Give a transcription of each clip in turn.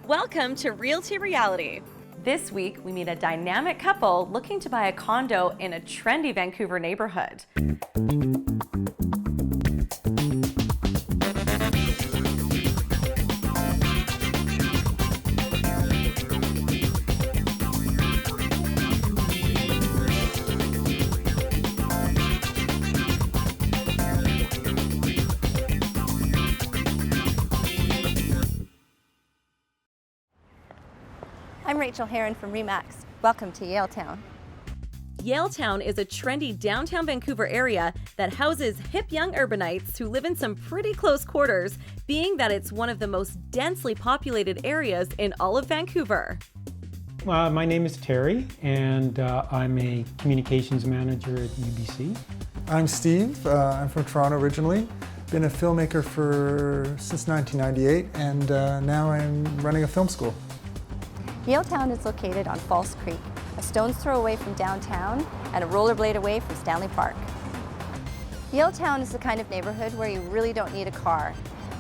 Welcome to Realty Reality. This week, we meet a dynamic couple looking to buy a condo in a trendy Vancouver neighborhood. I'm Rachel Heron from Remax. Welcome to Yaletown. Yaletown is a trendy downtown Vancouver area that houses hip young urbanites who live in some pretty close quarters, being that it's one of the most densely populated areas in all of Vancouver. My name is Terry, and I'm a communications manager at UBC. I'm Steve. I'm from Toronto originally. Been a filmmaker since 1998, and now I'm running a film school. Yaletown is located on False Creek, a stone's throw away from downtown and a rollerblade away from Stanley Park. Yaletown is the kind of neighborhood where you really don't need a car.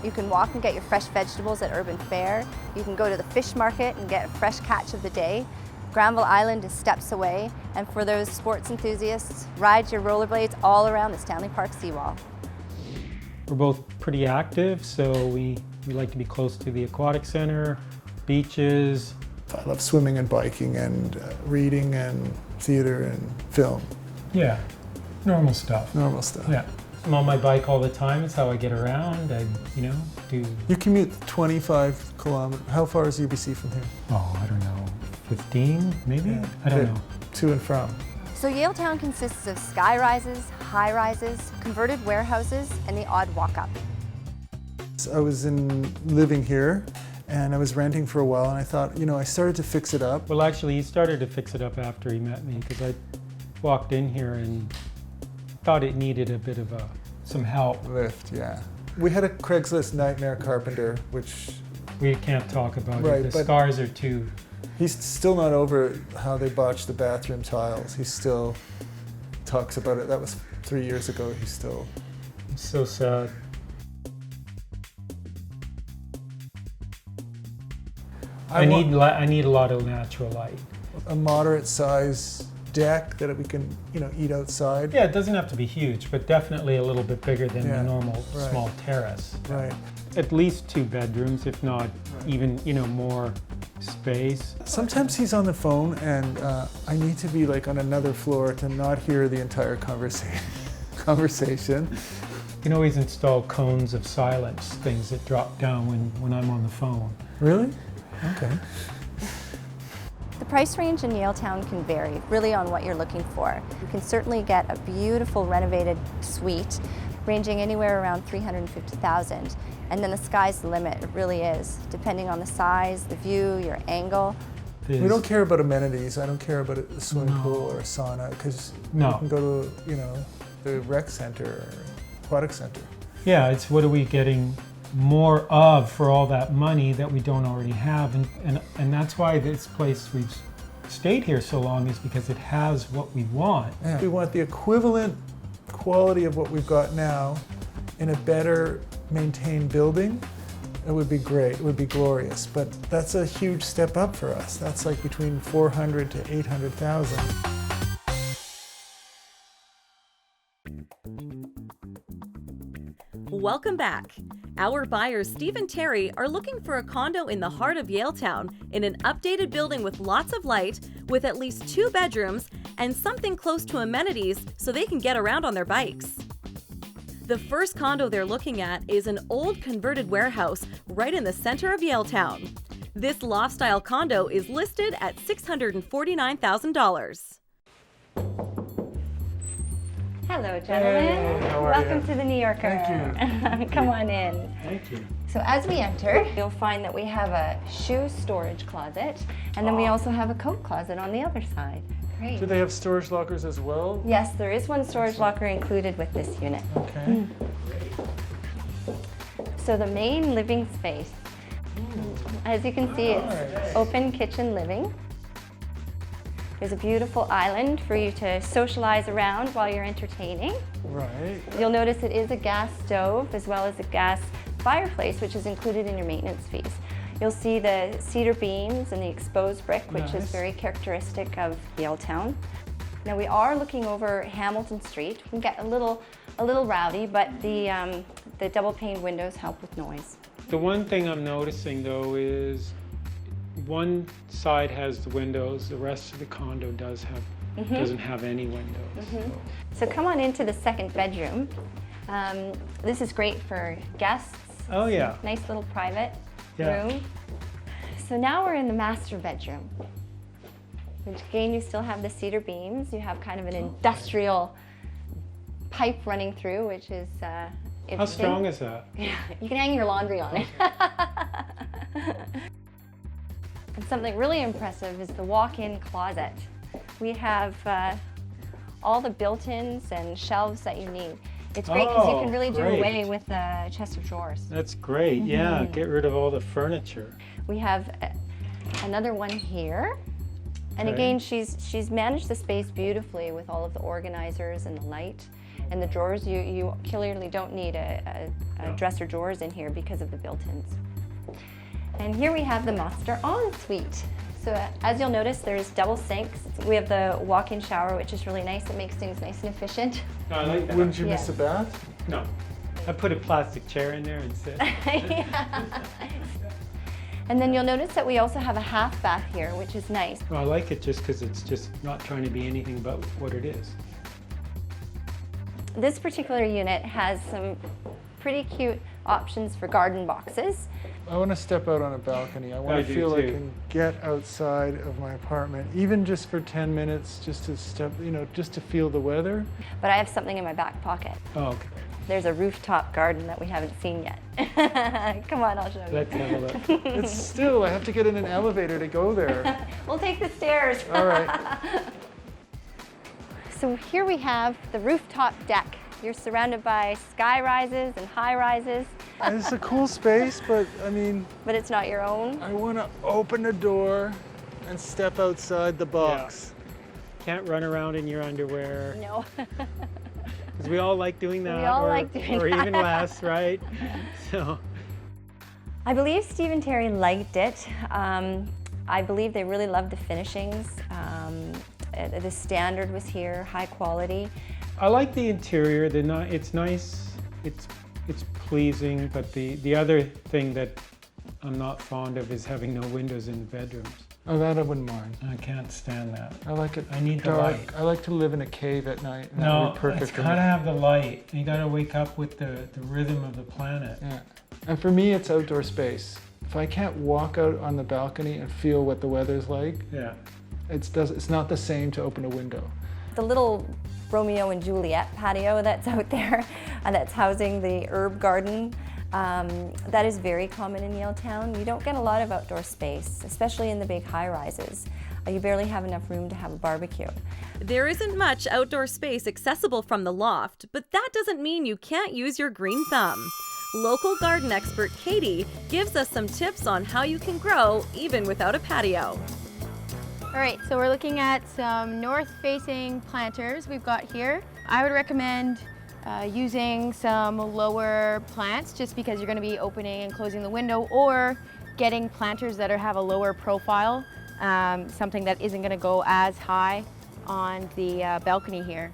You can walk and get your fresh vegetables at Urban Fare. You can go to the fish market and get a fresh catch of the day. Granville Island is steps away, and for those sports enthusiasts, ride your rollerblades all around the Stanley Park seawall. We're both pretty active, so we like to be close to the aquatic center, beaches. I love swimming and biking and reading and theater and film. Yeah, normal stuff. Normal stuff. Yeah. I'm on my bike all the time. It's how I get around. Do... You commute 25 kilometers. How far is UBC from here? Oh, I don't know, 15 maybe? Yeah. I don't know. To and from. So Yaletown consists of sky rises, high rises, converted warehouses, and the odd walk-up. I was living here, and I was renting for a while, and I thought, I started to fix it up. Well, actually, he started to fix it up after he met me, because I walked in here and thought it needed a bit of some help. Lift, yeah. We had a Craigslist nightmare carpenter, which... We can't talk about right, it. The scars are too... He's still not over how they botched the bathroom tiles. He still talks about it. That was 3 years ago. He's still... It's so sad. I need a lot of natural light. A moderate size deck that we can, eat outside. Yeah, it doesn't have to be huge, but definitely a little bit bigger than the normal small terrace. Right. At least 2 bedrooms, if not even, more space. Sometimes he's on the phone and I need to be on another floor to not hear the entire conversation. You can always install cones of silence, things that drop down when I'm on the phone. Really? Okay. The price range in Yaletown can vary, really on what you're looking for. You can certainly get a beautiful renovated suite, ranging anywhere around $350,000. And then the sky's the limit, it really is, depending on the size, the view, your angle. We don't care about amenities. I don't care about a swimming pool or a sauna, because you can go to, the rec center or aquatic center. Yeah, it's what are we getting more of for all that money that we don't already have, and that's why this place we've stayed here so long is because it has what we want. Yeah. We want the equivalent quality of what we've got now in a better maintained building. It would be great, it would be glorious, but that's a huge step up for us. That's between $400,000 to $800,000. Welcome back. Our buyers, Steve and Terry, are looking for a condo in the heart of Yaletown in an updated building with lots of light, with at least 2 bedrooms and something close to amenities so they can get around on their bikes. The first condo they're looking at is an old converted warehouse right in the center of Yaletown. This loft-style condo is listed at $649,000. Hello, gentlemen. Hey, how are Welcome you? to the New Yorker. Thank you. Come on in. Thank you. So as we enter, you'll find that we have a shoe storage closet, and then we also have a coat closet on the other side. Great. Do they have storage lockers as well? Yes, there is one storage locker included with this unit. Okay. So the main living space, as you can see, it's open kitchen living. There's a beautiful island for you to socialize around while you're entertaining. Right. You'll notice it is a gas stove as well as a gas fireplace, which is included in your maintenance fees. You'll see the cedar beams and the exposed brick, which is Nice. very characteristic of Yaletown. Now we are looking over Hamilton Street. We can get a little rowdy, but the double pane windows help with noise. The one thing I'm noticing though is one side has the windows, the rest of the condo doesn't have any windows. So come on into the second bedroom. This is great for guests. Oh yeah. Nice little private Yeah. room. So now we're in the master bedroom, which again, you still have the cedar beams. You have kind of an industrial pipe running through, which is How interesting. strong is that? Yeah, you can hang your laundry on it. And something really impressive is the walk-in closet. We have all the built-ins and shelves that you need. It's great because you can really do away with the chest of drawers. That's great. Yeah, get rid of all the furniture. We have another one here. And Okay. again, she's managed the space beautifully with all of the organizers and the light. And the drawers, you clearly don't need a dresser drawers in here because of the built-ins. And here we have the master ensuite. So as you'll notice, there's double sinks. We have the walk-in shower, which is really nice. It makes things nice and efficient. No, I like that. Wouldn't you Yeah. miss a bath? No. I put a plastic chair in there and sit. Yeah. And then you'll notice that we also have a half bath here, which is nice. Well, I like it just because it's just not trying to be anything but what it is. This particular unit has some pretty cute options for garden boxes. I want to step out on a balcony. I want I to do feel I too. can get outside of my apartment, even just for 10 minutes, just to step, just to feel the weather. But I have something in my back pocket. Oh, okay. There's a rooftop garden that we haven't seen yet. Come on, I'll show you. Let's have a look. It's still, I have to get in an elevator to go there. We'll take the stairs. All right. So here we have the rooftop deck. You're surrounded by sky rises and high rises, It's a cool space, but I mean, but it's not your own. I want to open the door and step outside the box. Can't run around in your underwear. No. Because we all like doing that. We all or, like doing or that. even less, right? So, I believe Steve and Terry liked it. I believe they really loved the finishings. The standard was here, high quality. I like the interior. It's nice. It's pleasing. But the other thing that I'm not fond of is having no windows in the bedrooms. Oh, that I wouldn't mind. I can't stand that. I like it I need the dark. light. I like to live in a cave at night. and that No, would be perfect it's for gotta me. have the light. You gotta wake up with the rhythm of the planet. Yeah. And for me, it's outdoor space. If I can't walk out on the balcony and feel what the weather's like, Yeah. it's not the same to open a window. The little Romeo and Juliet patio that's out there that's housing the herb garden, that is very common in Yaletown. You don't get a lot of outdoor space, especially in the big high-rises. You barely have enough room to have a barbecue. There isn't much outdoor space accessible from the loft, but that doesn't mean you can't use your green thumb. Local garden expert Katie gives us some tips on how you can grow even without a patio. All right, so we're looking at some north-facing planters we've got here. I would recommend using some lower plants just because you're going to be opening and closing the window, or getting planters that have a lower profile, something that isn't going to go as high on the balcony here.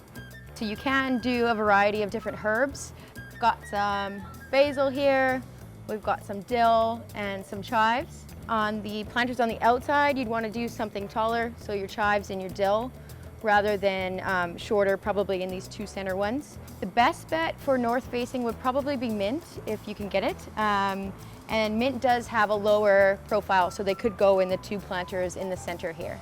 So you can do a variety of different herbs. We've got some basil here, we've got some dill and some chives. On the planters on the outside, you'd want to do something taller, so your chives and your dill, rather than shorter, probably in these two center ones. The best bet for north facing would probably be mint, if you can get it. And mint does have a lower profile, so they could go in the two planters in the center here.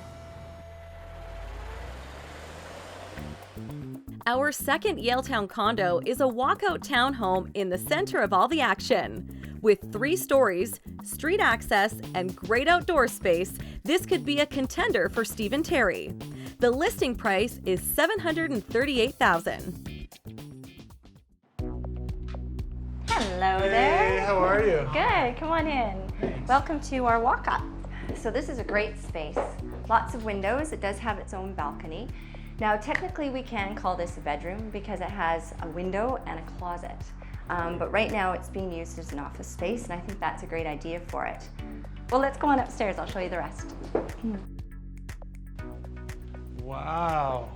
Our second Yaletown condo is a walkout townhome in the center of all the action. With 3 stories, street access, and great outdoor space, this could be a contender for Steve and Terry. The listing price is $738,000. Hello there. Hey, how are you? Good, come on in. Welcome to our walk-up. So this is a great space. Lots of windows. It does have its own balcony. Now technically we can call this a bedroom because it has a window and a closet. But right now it's being used as an office space, and I think that's a great idea for it. Well, let's go on upstairs. I'll show you the rest. Wow.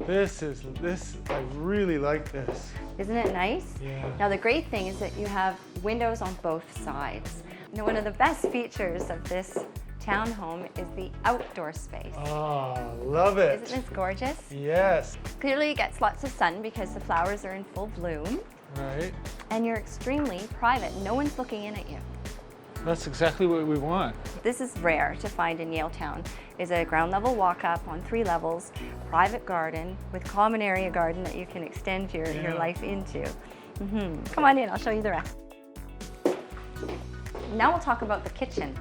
This, I really like this. Isn't it nice? Yeah. Now the great thing is that you have windows on both sides. Now one of the best features of this townhome is the outdoor space. Oh, love it. Isn't this gorgeous? Yes. Clearly it gets lots of sun because the flowers are in full bloom. Right. And you're extremely private. No one's looking in at you. That's exactly what we want. This is rare to find in Yaletown, is a ground level walk-up on 3 levels, private garden with common area garden that you can extend your life into. Come on in, I'll show you the rest. Now we'll talk about the kitchen.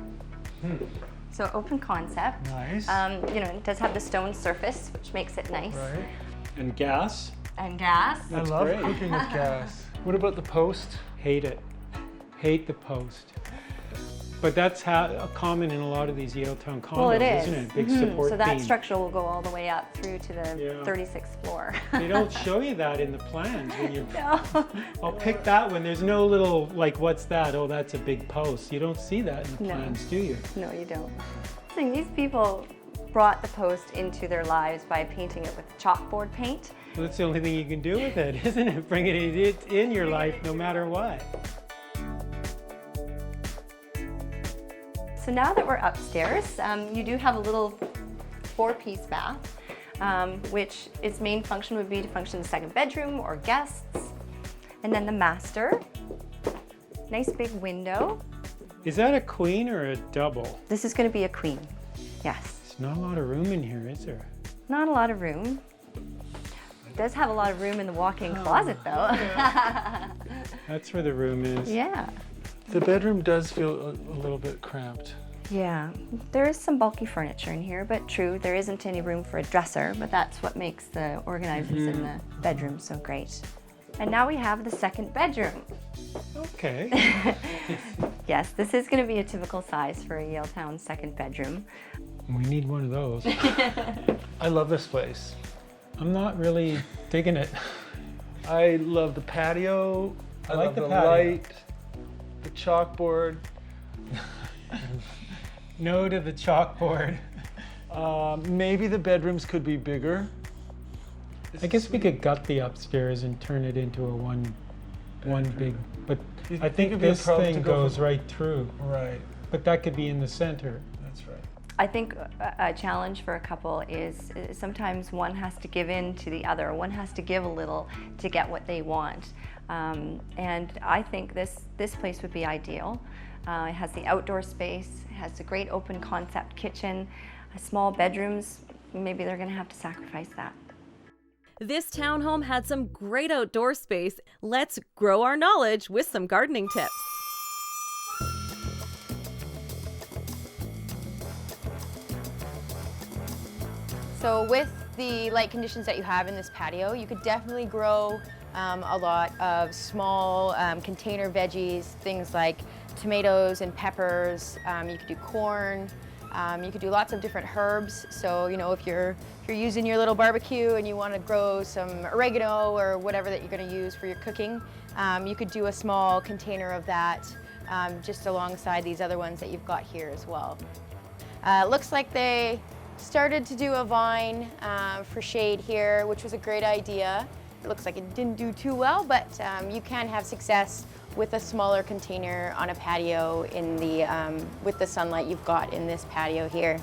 So open concept. Nice. You know, it does have the stone surface, which makes it nice. Right. And gas? And gas. I love cooking with gas. What about the post? Hate it. Hate the post. But that's common in a lot of these Yaletown condos, Well, it is. isn't it? Big support So that beam. structure will go all the way up through to the 36th floor. They don't show you that in the plans when you. No. I'll pick that one. There's no little, like, what's that? Oh, that's a big post. You don't see that in the No. plans, do you? No, you don't. I think these people brought the post into their lives by painting it with chalkboard paint. Well, that's the only thing you can do with it, isn't it? Bring it in your life no matter what. So now that we're upstairs, you do have a little 4-piece bath, which its main function would be to function as a second bedroom or guests. And then the master, nice big window. Is that a queen or a double? This is going to be a queen, yes. There's not a lot of room in here, is there? Not a lot of room. It does have a lot of room in the walk-in closet though. That's where the room is. Yeah. The bedroom does feel a little bit cramped. Yeah, there is some bulky furniture in here, but true, there isn't any room for a dresser, but that's what makes the organizers in the bedroom so great. And now we have the second bedroom. Okay. Yes, this is going to be a typical size for a Yaletown second bedroom. We need one of those. I love this place. I'm not really digging it. I love the patio. I like love the the patio. light, the chalkboard. No to the chalkboard. Maybe the bedrooms could be bigger. I guess we could gut the upstairs and turn it into a one big, but You I think it'd be a this problem to thing go goes from- right through. Right, But that could be in the center. that's right. I think a challenge for a couple is sometimes one has to give in to the other. One has to give a little to get what they want. And I think this place would be ideal. It has the outdoor space, it has a great open concept kitchen, small bedrooms. Maybe they're going to have to sacrifice that. This townhome had some great outdoor space. Let's grow our knowledge with some gardening tips. So with the light conditions that you have in this patio, you could definitely grow a lot of small container veggies, things like tomatoes and peppers. You could do corn. You could do lots of different herbs. So, you know, if you're using your little barbecue and you want to grow some oregano or whatever that you're going to use for your cooking, you could do a small container of that just alongside these other ones that you've got here as well. It looks like they started to do a vine for shade here, which was a great idea. It looks like it didn't do too well, but you can have success with a smaller container on a patio in the, with the sunlight you've got in this patio here.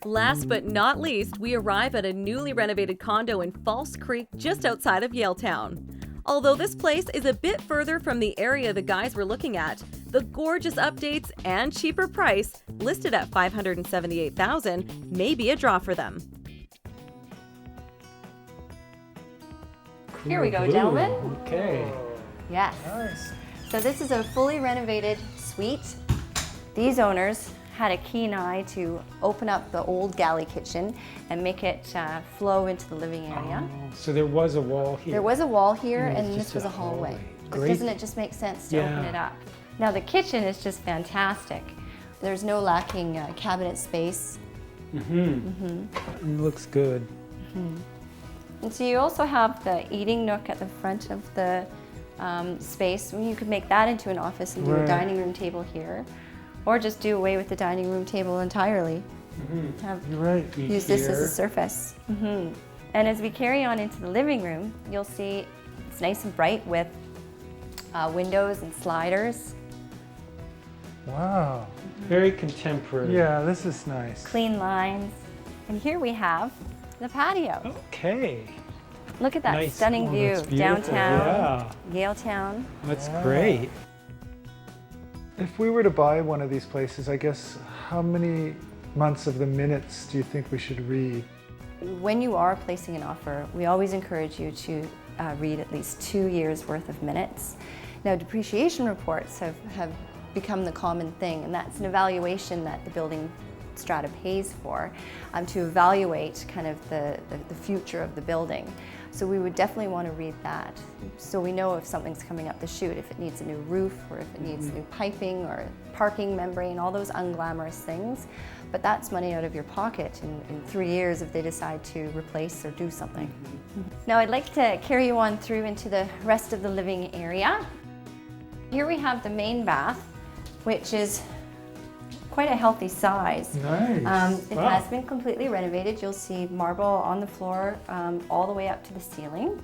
Last but not least, we arrive at a newly renovated condo in False Creek, just outside of Yaletown. Although this place is a bit further from the area the guys were looking at, the gorgeous updates and cheaper price, listed at $578,000, may be a draw for them. Here we go, Blue. gentlemen. Okay. Yes. Nice. So this is a fully renovated suite. These owners had a keen eye to open up the old galley kitchen and make it flow into the living area. Oh, so there was a wall here. There was a wall here And it was and this just was a a hallway. hallway. But Great. doesn't it just make sense to open Yeah. it up? Now the kitchen is just fantastic. There's no lacking cabinet space. It looks good. And so you also have the eating nook at the front of the space. You could make that into an office and do a dining room table here, or just do away with the dining room table entirely. You're right. Use this as a surface. And as we carry on into the living room, you'll see it's nice and bright with windows and sliders. Wow. Very contemporary. Yeah, this is nice. Clean lines. And here we have the patio. Okay. Look at that Nice. stunning Oh, view that's of beautiful. downtown, Yeah. Yaletown. That's great. If we were to buy one of these places, I guess how many months of the minutes do you think we should read? When you are placing an offer, we always encourage you to read at least 2 years worth of minutes. Now, depreciation reports have become the common thing, and that's an evaluation that the building strata pays for to evaluate kind of the future of the building. So we would definitely want to read that, so we know if something's coming up the chute, if it needs a new roof, or if it needs new piping or parking membrane, all those unglamorous things. But that's money out of your pocket in 3 years if they decide to replace or do something. Now I'd like to carry you on through into the rest of the living area. Here we have the main bath, which is quite a healthy size. Nice. It has been completely renovated. You'll see marble on the floor all the way up to the ceiling.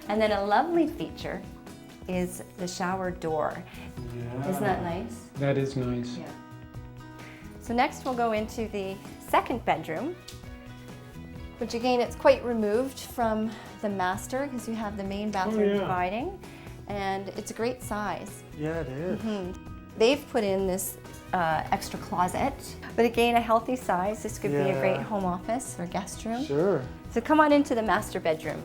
And then a lovely feature is the shower door. Yeah. Isn't that nice? That is nice. Yeah. So next we'll go into the second bedroom, which again, it's quite removed from the master because you have the main bathroom dividing, and it's a great size. Yeah, it is. They've put in this extra closet, but again, a healthy size. This could be a great home office or guest room. Sure. So come on into the master bedroom.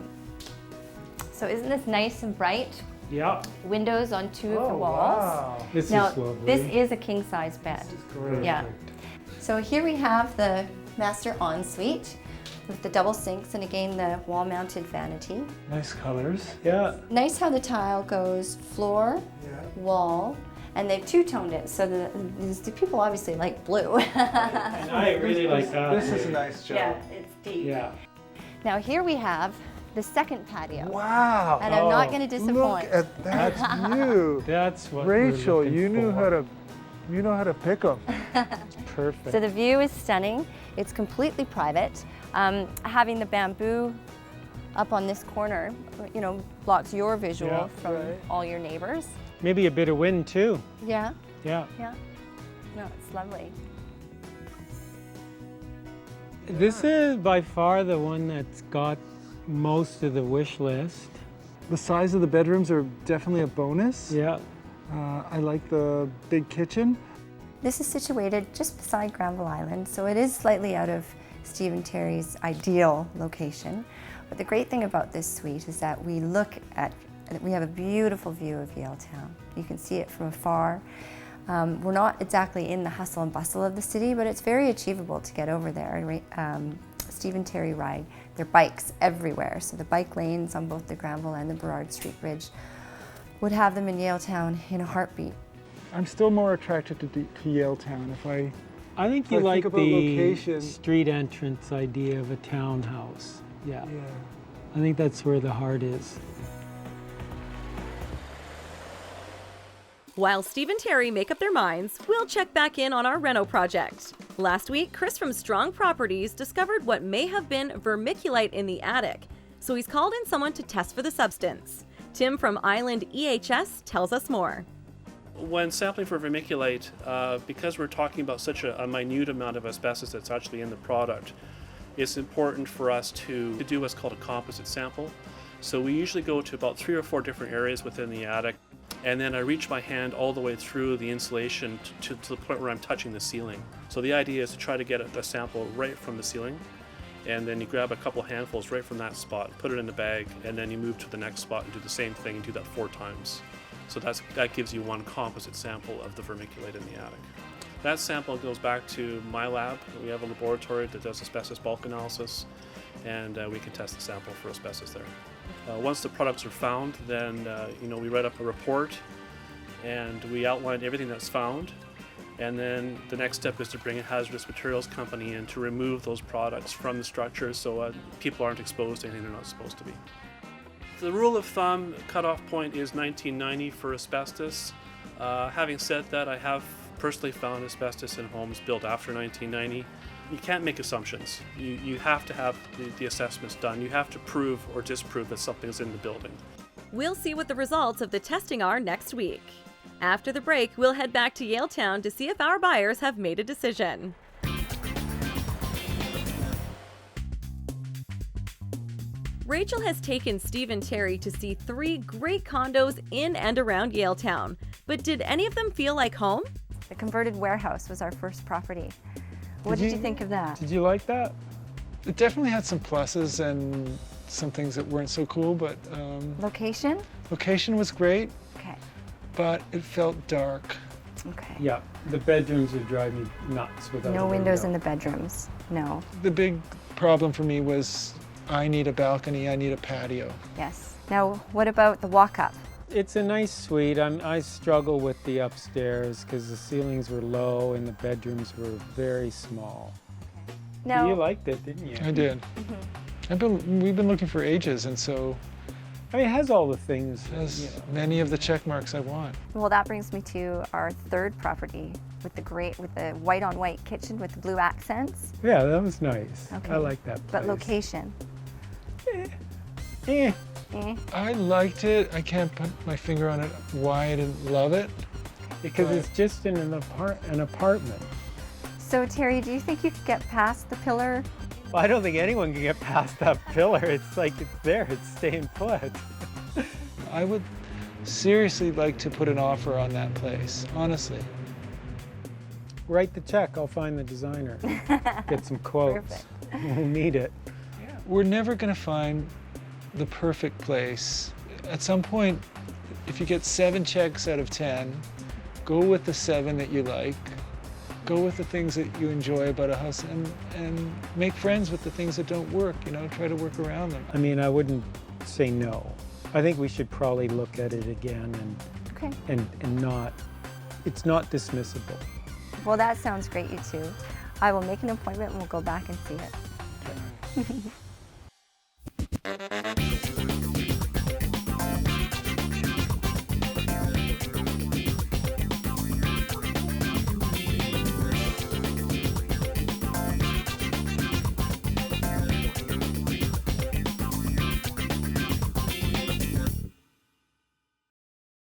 So isn't this nice and bright? Yeah. Windows on 2 of the walls. Wow. This Now, is lovely. this is a king size bed. Great. Yeah. So here we have the master ensuite with the double sinks and again the wall mounted vanity. Nice colors. Yeah. Nice how the tile goes floor, wall, and they've two-toned it, so the people obviously like blue. And I really like that. This is a nice job. Yeah, it's deep. Yeah. Now here we have the second patio. Wow. And I'm not going to disappoint. Look at that view. That's what we're Rachel, looking you knew for. how to pick them. Perfect. So the view is stunning. It's completely private. Having the bamboo up on this corner, blocks your visual from all your neighbors. Maybe a bit of wind too. Yeah, Yeah. yeah. No, it's lovely. This is by far the one that's got most of the wish list. The size of the bedrooms are definitely a bonus. Yeah. I like the big kitchen. This is situated just beside Granville Island, so it is slightly out of Stephen Terry's ideal location. But the great thing about this suite is that we have a beautiful view of Yaletown. You can see it from afar. We're not exactly in the hustle and bustle of the city, but it's very achievable to get over there. Stephen Terry ride their bikes everywhere, so the bike lanes on both the Granville and the Burrard Street Bridge would have them in Yaletown in a heartbeat. I'm still more attracted to Yaletown I think you I like think about the location. street entrance idea of a townhouse. Yeah. I think that's where the heart is. While Steve and Terry make up their minds, we'll check back in on our reno project. Last week, Chris from Strong Properties discovered what may have been vermiculite in the attic, so he's called in someone to test for the substance. Tim from Island EHS tells us more. When sampling for vermiculite, because we're talking about such a minute amount of asbestos that's actually in the product, it's important for us to do what's called a composite sample. So we usually go to about 3 or 4 different areas within the attic, and then I reach my hand all the way through the insulation to the point where I'm touching the ceiling. So the idea is to try to get a sample right from the ceiling, and then you grab a couple handfuls right from that spot, put it in the bag, and then you move to the next spot and do the same thing and do that 4 times. So that gives you one composite sample of the vermiculite in the attic. That sample goes back to my lab. We have a laboratory that does asbestos bulk analysis, and we can test the sample for asbestos there. Once the products are found, then we write up a report and we outline everything that's found. And then the next step is to bring a hazardous materials company in to remove those products from the structure so people aren't exposed to anything they're not supposed to be. The rule of thumb cutoff point is 1990 for asbestos. Having said that, I have personally found asbestos in homes built after 1990. You can't make assumptions. You have to have the assessments done. You have to prove or disprove that something's in the building. We'll see what the results of the testing are next week. After the break, we'll head back to Yaletown to see if our buyers have made a decision. Rachel has taken Steve and Terry to see 3 great condos in and around Yaletown. But did any of them feel like home? The converted warehouse was our first property. What did you think of that? Did you like that? It definitely had some pluses and some things that weren't so cool, but Location? location was great, Okay. but it felt dark. Okay. Yeah, the bedrooms would drive me nuts without No a windows window. in the bedrooms. No. The big problem for me was I need a balcony, I need a patio. Yes. Now, what about the walk-up? It's a nice suite. I struggle with the upstairs because the ceilings were low and the bedrooms were very small. Now, You liked it, didn't you? I did. We've been looking for ages, and so I mean, it has all the things. it has you know. many of the check marks I want. well, that brings me to our third property with the white-on-white kitchen with the blue accents. Yeah, that was nice. Okay. I like that place. But location? Eh. Eh. I liked it. I can't put my finger on it why I didn't love it. Because Right. it's just in an apartment. So, Terry, do you think you could get past the pillar? Well, I don't think anyone can get past that pillar. It's like it's there. It's staying put. I would seriously like to put an offer on that place, honestly. Write the check. I'll find the designer. Get some quotes. Perfect. We'll need it. We're never going to find the perfect place. At some point, if you get 7 checks out of 10, go with the 7 that you like. Go with the things that you enjoy about a house and make friends with the things that don't work, you know, try to work around them. I mean, I wouldn't say no. I think we should probably look at it again Okay. and not, it's not dismissible. Well, that sounds great, you two. I will make an appointment and we'll go back and see it.